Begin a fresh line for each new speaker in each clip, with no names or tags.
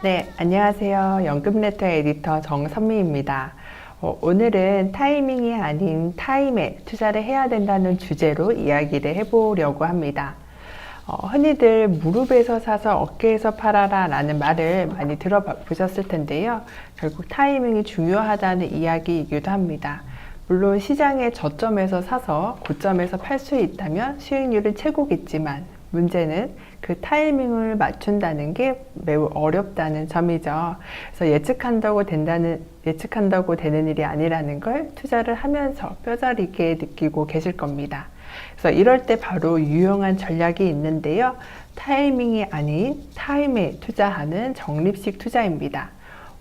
네, 안녕하세요. 연금레터 에디터 정선미입니다. 오늘은 타이밍이 아닌 타임에 투자를 해야 된다는 주제로 이야기를 해보려고 합니다. 흔히들 무릎에서 사서 어깨에서 팔아라 라는 말을 많이 들어보셨을 텐데요. 결국 타이밍이 중요하다는 이야기이기도 합니다. 물론 시장의 저점에서 사서 고점에서 팔 수 있다면 수익률은 최고겠지만 문제는 그 타이밍을 맞춘다는 게 매우 어렵다는 점이죠. 그래서 예측한다고 되는 일이 아니라는 걸 투자를 하면서 뼈저리게 느끼고 계실 겁니다. 그래서 이럴 때 바로 유용한 전략이 있는데요. 타이밍이 아닌 타임에 투자하는 적립식 투자입니다.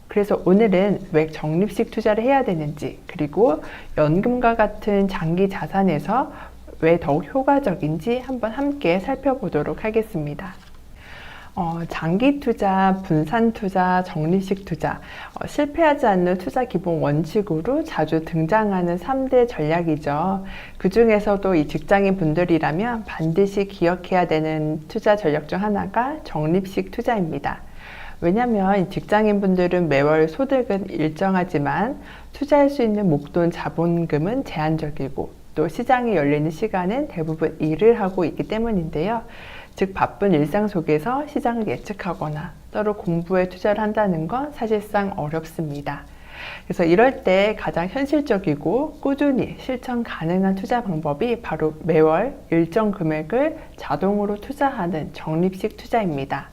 그래서 오늘은 왜 적립식 투자를 해야 되는지, 그리고 연금과 같은 장기 자산에서 왜 더욱 효과적인지 한번 함께 살펴보도록 하겠습니다. 장기 투자, 분산 투자, 적립식 투자, 실패하지 않는 투자 기본 원칙으로 자주 등장하는 3대 전략이죠. 그 중에서도 이 직장인 분들이라면 반드시 기억해야 되는 투자 전략 중 하나가 적립식 투자입니다. 왜냐하면 직장인 분들은 매월 소득은 일정하지만 투자할 수 있는 목돈 자본금은 제한적이고 또 시장이 열리는 시간은 대부분 일을 하고 있기 때문인데요. 즉 바쁜 일상 속에서 시장을 예측하거나 따로 공부에 투자를 한다는 건 사실상 어렵습니다. 그래서 이럴 때 가장 현실적이고 꾸준히 실천 가능한 투자 방법이 바로 매월 일정 금액을 자동으로 투자하는 적립식 투자입니다.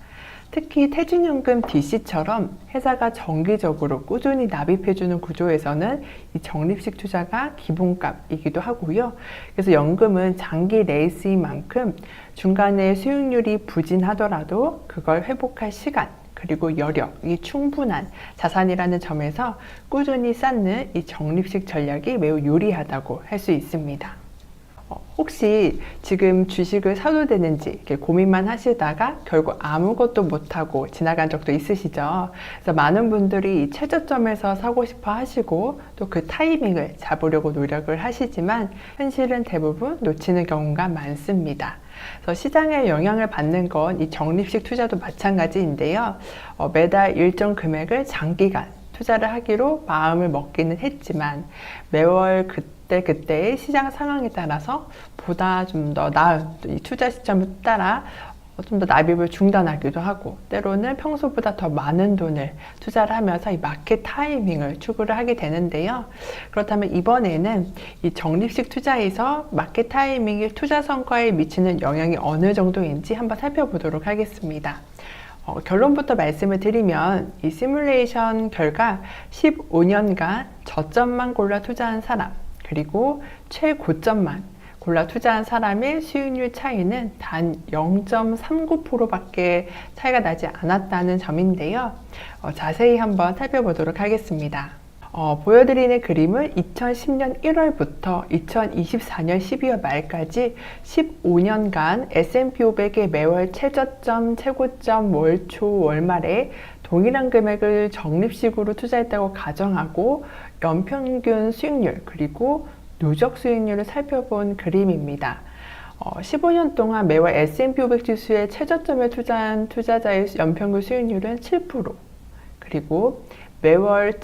특히 퇴직연금 DC처럼 회사가 정기적으로 꾸준히 납입해주는 구조에서는 이 적립식 투자가 기본값이기도 하고요. 그래서 연금은 장기 레이스인 만큼 중간에 수익률이 부진하더라도 그걸 회복할 시간 그리고 여력이 충분한 자산이라는 점에서 꾸준히 쌓는 이 적립식 전략이 매우 유리하다고 할 수 있습니다. 혹시 지금 주식을 사도 되는지 이렇게 고민만 하시다가 결국 아무것도 못하고 지나간 적도 있으시죠? 그래서 많은 분들이 이 최저점에서 사고 싶어 하시고 또 그 타이밍을 잡으려고 노력을 하시지만 현실은 대부분 놓치는 경우가 많습니다. 그래서 시장에 영향을 받는 건 이 적립식 투자도 마찬가지인데요. 매달 일정 금액을 장기간 투자를 하기로 마음을 먹기는 했지만 매월 그때의 시장 상황에 따라서 보다 좀 더 나은 이 투자 시점을 따라 좀 더 납입을 중단하기도 하고 때로는 평소보다 더 많은 돈을 투자를 하면서 이 마켓 타이밍을 추구를 하게 되는데요. 그렇다면 이번에는 이 적립식 투자에서 마켓 타이밍이 투자 성과에 미치는 영향이 어느 정도인지 한번 살펴보도록 하겠습니다. 결론부터 말씀을 드리면 이 시뮬레이션 결과 15년간 저점만 골라 투자한 사람 그리고 최고점만 골라 투자한 사람의 수익률 차이는 단 0.39%밖에 차이가 나지 않았다는 점인데요. 자세히 한번 살펴보도록 하겠습니다. 보여드리는 그림은 2010년 1월부터 2024년 12월 말까지 15년간 S&P 500의 매월 최저점, 최고점, 월초, 월말에 동일한 금액을 적립식으로 투자했다고 가정하고 연평균 수익률 그리고 누적 수익률을 살펴본 그림입니다. 15년 동안 매월 S&P 500 지수의 최저점에 투자한 투자자의 연평균 수익률은 7%, 그리고 매월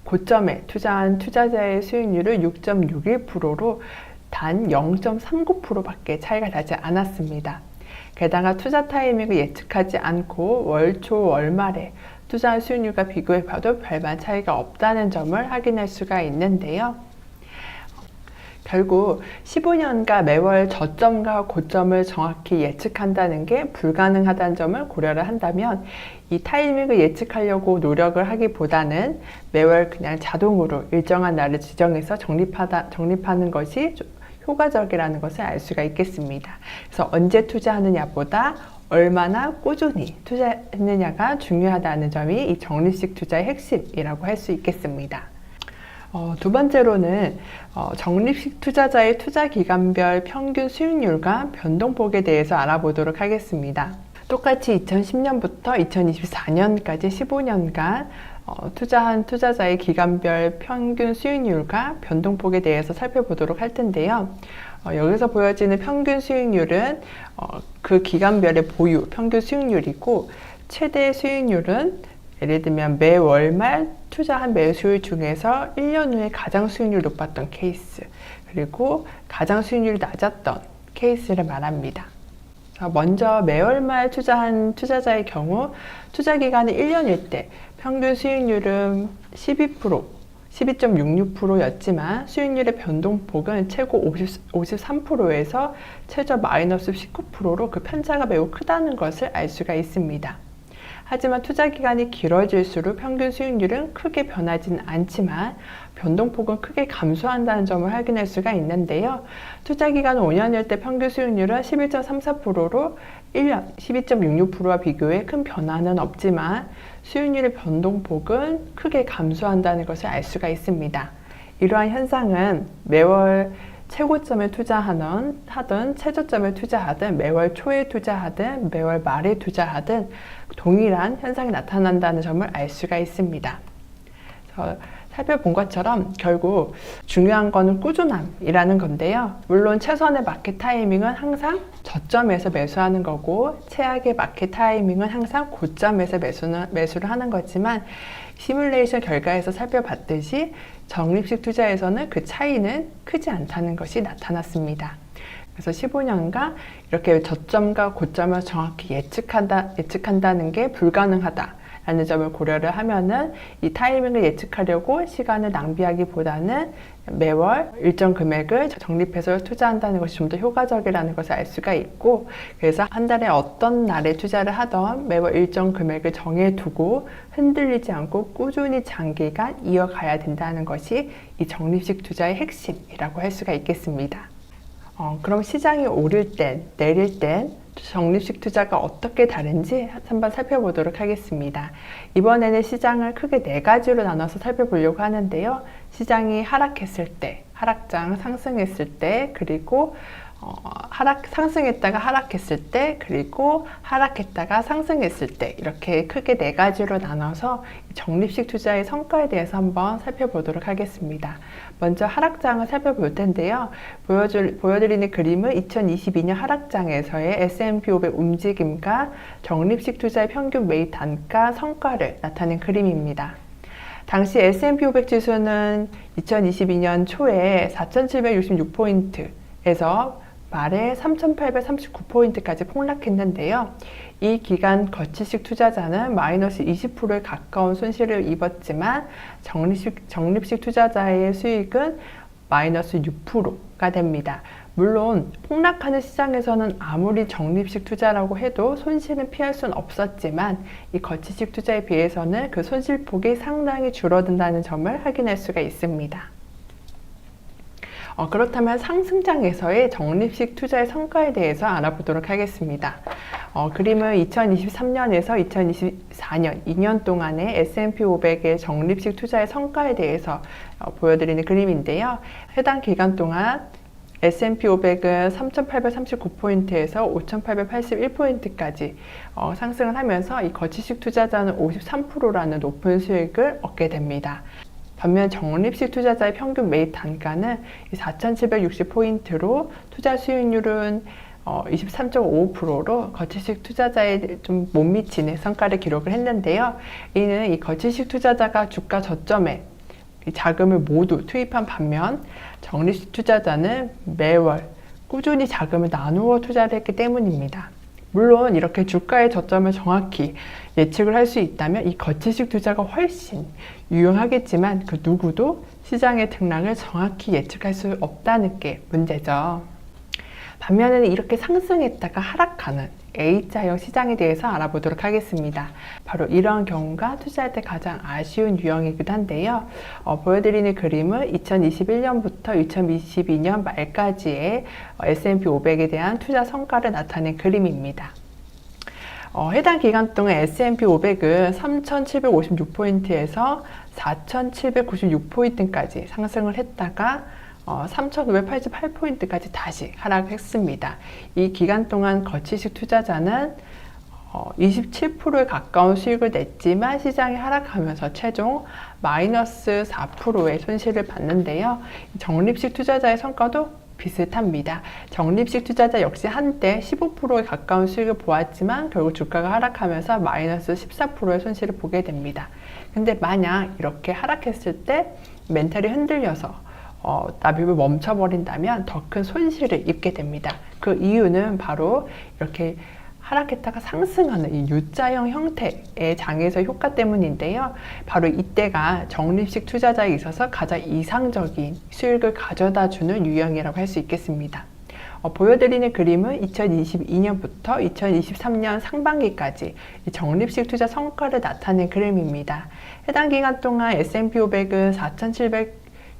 고점에 투자한 투자자의 수익률을 6.61%로 단 0.39%밖에 차이가 나지 않았습니다. 게다가 투자 타이밍을 예측하지 않고 월초, 월말에 투자한 수익률과 비교해봐도 별반 차이가 없다는 점을 확인할 수가 있는데요. 결국 15년간 매월 저점과 고점을 정확히 예측한다는 게 불가능하다는 점을 고려를 한다면 이 타이밍을 예측하려고 노력을 하기보다는 매월 그냥 자동으로 일정한 날을 지정해서 적립하는 것이 좀 효과적이라는 것을 알 수가 있겠습니다. 그래서 언제 투자하느냐보다 얼마나 꾸준히 투자했느냐가 중요하다는 점이 이 적립식 투자의 핵심이라고 할 수 있겠습니다. 두 번째로는 적립식 투자자의 투자 기간별 평균 수익률과 변동폭에 대해서 알아보도록 하겠습니다. 똑같이 2010년부터 2024년까지 15년간 투자한 투자자의 기간별 평균 수익률과 변동폭에 대해서 살펴보도록 할 텐데요. 여기서 보여지는 평균 수익률은 그 기간별의 보유 평균 수익률이고 최대 수익률은 예를 들면 매월 말 투자한 매수일 중에서 1년 후에 가장 수익률이 높았던 케이스, 그리고 가장 수익률이 낮았던 케이스를 말합니다. 먼저 매월 말 투자한 투자자의 경우 투자 기간이 1년일 때 평균 수익률은 12.66%였지만 수익률의 변동폭은 최고 53%에서 최저 마이너스 19%로 그 편차가 매우 크다는 것을 알 수가 있습니다. 하지만 투자 기간이 길어질수록 평균 수익률은 크게 변하지는 않지만 변동폭은 크게 감소한다는 점을 확인할 수가 있는데요. 투자 기간은 5년일 때 평균 수익률은 11.34%로 1년 12.66%와 비교해 큰 변화는 없지만 수익률의 변동폭은 크게 감소한다는 것을 알 수가 있습니다. 이러한 현상은 매월 최고점에 하든 최저점에 투자하든 매월 초에 투자하든 매월 말에 투자하든 동일한 현상이 나타난다는 점을 알 수가 있습니다. 살펴본 것처럼 결국 중요한 거는 꾸준함이라는 건데요. 물론 최선의 마켓 타이밍은 항상 저점에서 매수하는 거고 최악의 마켓 타이밍은 항상 고점에서 매수를 하는 거지만 시뮬레이션 결과에서 살펴봤듯이 적립식 투자에서는 그 차이는 크지 않다는 것이 나타났습니다. 그래서 15년간 이렇게 저점과 고점을 정확히 예측한다는 게 불가능하다라는 점을 고려를 하면은 이 타이밍을 예측하려고 시간을 낭비하기보다는 매월 일정 금액을 적립해서 투자한다는 것이 좀 더 효과적이라는 것을 알 수가 있고, 그래서 한 달에 어떤 날에 투자를 하던 매월 일정 금액을 정해두고 흔들리지 않고 꾸준히 장기간 이어가야 된다는 것이 이 적립식 투자의 핵심이라고 할 수가 있겠습니다. 그럼 시장이 오를 땐, 내릴 땐 적립식 투자가 어떻게 다른지 한번 살펴보도록 하겠습니다. 이번에는 시장을 크게 4가지로 나눠서 살펴보려고 하는데요. 시장이 하락했을 때, 하락장 상승했을 때, 그리고 상승했다가 하락했을 때, 그리고 하락했다가 상승했을 때, 이렇게 크게 4가지로 나눠서 적립식 투자의 성과에 대해서 한번 살펴보도록 하겠습니다. 먼저 하락장을 살펴볼 텐데요. 보여드리는 그림은 2022년 하락장에서의 S&P 500 움직임과 적립식 투자의 평균 매입 단가 성과를 나타낸 그림입니다. 당시 S&P 500 지수는 2022년 초에 4,766포인트에서 말에 3,839포인트까지 폭락했는데요. 이 기간 거치식 투자자는 마이너스 20%에 가까운 손실을 입었지만 적립식 투자자의 수익은 마이너스 6%가 됩니다. 물론 폭락하는 시장에서는 아무리 적립식 투자라고 해도 손실은 피할 수는 없었지만 이 거치식 투자에 비해서는 그 손실폭이 상당히 줄어든다는 점을 확인할 수가 있습니다. 그렇다면 상승장에서의 적립식 투자의 성과에 대해서 알아보도록 하겠습니다. 그림은 2023년에서 2024년 2년 동안의 S&P 500의 적립식 투자의 성과에 대해서 보여드리는 그림인데요. 해당 기간 동안 S&P 500은 3,839포인트에서 5,881포인트까지 상승을 하면서 이 거치식 투자자는 53%라는 높은 수익을 얻게 됩니다. 반면 적립식 투자자의 평균 매입 단가는 4,760포인트로 투자 수익률은 23.55%로 거치식 투자자에 좀 못 미치는 성과를 기록을 했는데요. 이는 이 거치식 투자자가 주가 저점에 이 자금을 모두 투입한 반면 적립식 투자자는 매월 꾸준히 자금을 나누어 투자를 했기 때문입니다. 물론 이렇게 주가의 저점을 정확히 예측을 할 수 있다면 이 거치식 투자가 훨씬 유용하겠지만 그 누구도 시장의 등락을 정확히 예측할 수 없다는 게 문제죠. 반면에는 이렇게 상승했다가 하락하는 A자형 시장에 대해서 알아보도록 하겠습니다. 바로 이러한 경우가 투자할 때 가장 아쉬운 유형이기도 한데요. 보여드리는 그림은 2021년부터 2022년 말까지의 S&P 500에 대한 투자 성과를 나타낸 그림입니다. 해당 기간 동안 S&P 500은 3,756포인트에서 4,796포인트까지 상승을 했다가 3,588포인트까지 다시 하락했습니다. 이 기간 동안 거치식 투자자는 27%에 가까운 수익을 냈지만 시장이 하락하면서 최종 마이너스 4%의 손실을 봤는데요. 적립식 투자자의 성과도 비슷합니다. 적립식 투자자 역시 한때 15%에 가까운 수익을 보았지만 결국 주가가 하락하면서 마이너스 14%의 손실을 보게 됩니다. 근데 만약 이렇게 하락했을 때 멘탈이 흔들려서 납입을 멈춰버린다면 더 큰 손실을 입게 됩니다. 그 이유는 바로 이렇게 하락했다가 상승하는 이 U자형 형태의 장에서 효과 때문인데요. 바로 이때가 적립식 투자자에 있어서 가장 이상적인 수익을 가져다 주는 유형이라고 할 수 있겠습니다. 보여드리는 그림은 2022년부터 2023년 상반기까지 이 적립식 투자 성과를 나타낸 그림입니다. 해당 기간 동안 S&P 500은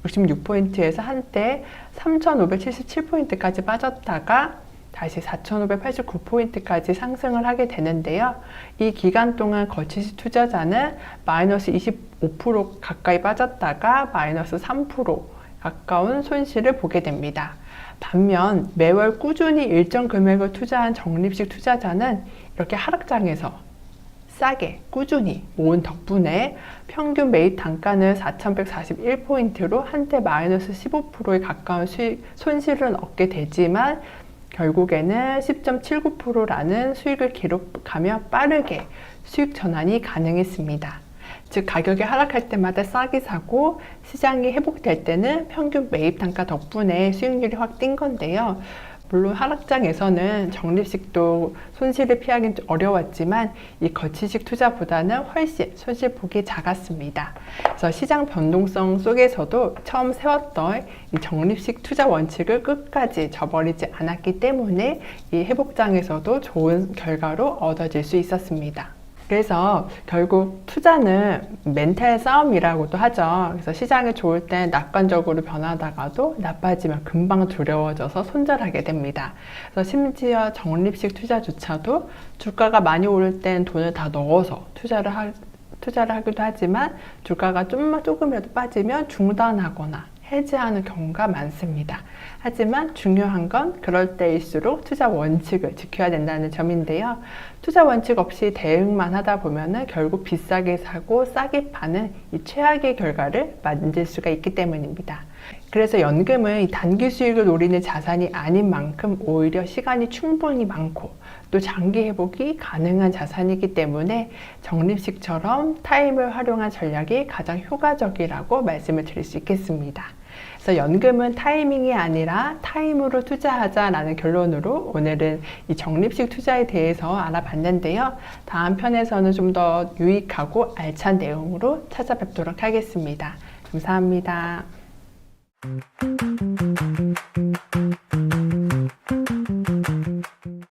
4,766포인트에서 한때 3,577포인트까지 빠졌다가 다시 4,589포인트까지 상승을 하게 되는데요. 이 기간 동안 거치식 투자자는 마이너스 25% 가까이 빠졌다가 마이너스 3% 가까운 손실을 보게 됩니다. 반면 매월 꾸준히 일정 금액을 투자한 적립식 투자자는 이렇게 하락장에서 싸게 꾸준히 모은 덕분에 평균 매입 단가는 4,141포인트로 한때 마이너스 15%에 가까운 손실은 얻게 되지만 결국에는 10.79%라는 수익을 기록하며 빠르게 수익 전환이 가능했습니다. 즉 가격이 하락할 때마다 싸게 사고 시장이 회복될 때는 평균 매입 단가 덕분에 수익률이 확 뛴 건데요. 물론 하락장에서는 적립식도 손실을 피하기는 어려웠지만 이 거치식 투자보다는 훨씬 손실폭이 작았습니다. 그래서 시장 변동성 속에서도 처음 세웠던 이 적립식 투자 원칙을 끝까지 저버리지 않았기 때문에 이 회복장에서도 좋은 결과로 얻어질 수 있었습니다. 그래서 결국 투자는 멘탈 싸움이라고도 하죠. 그래서 시장이 좋을 땐 낙관적으로 변하다가도 나빠지면 금방 두려워져서 손절하게 됩니다. 그래서 심지어 적립식 투자조차도 주가가 많이 오를 땐 돈을 다 넣어서 투자를 하기도 하지만 주가가 조금이라도 빠지면 중단하거나 해지하는 경우가 많습니다. 하지만 중요한 건 그럴 때일수록 투자 원칙을 지켜야 된다는 점인데요. 투자 원칙 없이 대응만 하다 보면은 결국 비싸게 사고 싸게 파는 이 최악의 결과를 만들 수가 있기 때문입니다. 그래서 연금은 이 단기 수익을 노리는 자산이 아닌 만큼 오히려 시간이 충분히 많고 또 장기 회복이 가능한 자산이기 때문에 적립식처럼 타임을 활용한 전략이 가장 효과적이라고 말씀을 드릴 수 있겠습니다. 그래서 연금은 타이밍이 아니라 타임으로 투자하자라는 결론으로 오늘은 이 적립식 투자에 대해서 알아봤는데요. 다음 편에서는 좀 더 유익하고 알찬 내용으로 찾아뵙도록 하겠습니다. 감사합니다.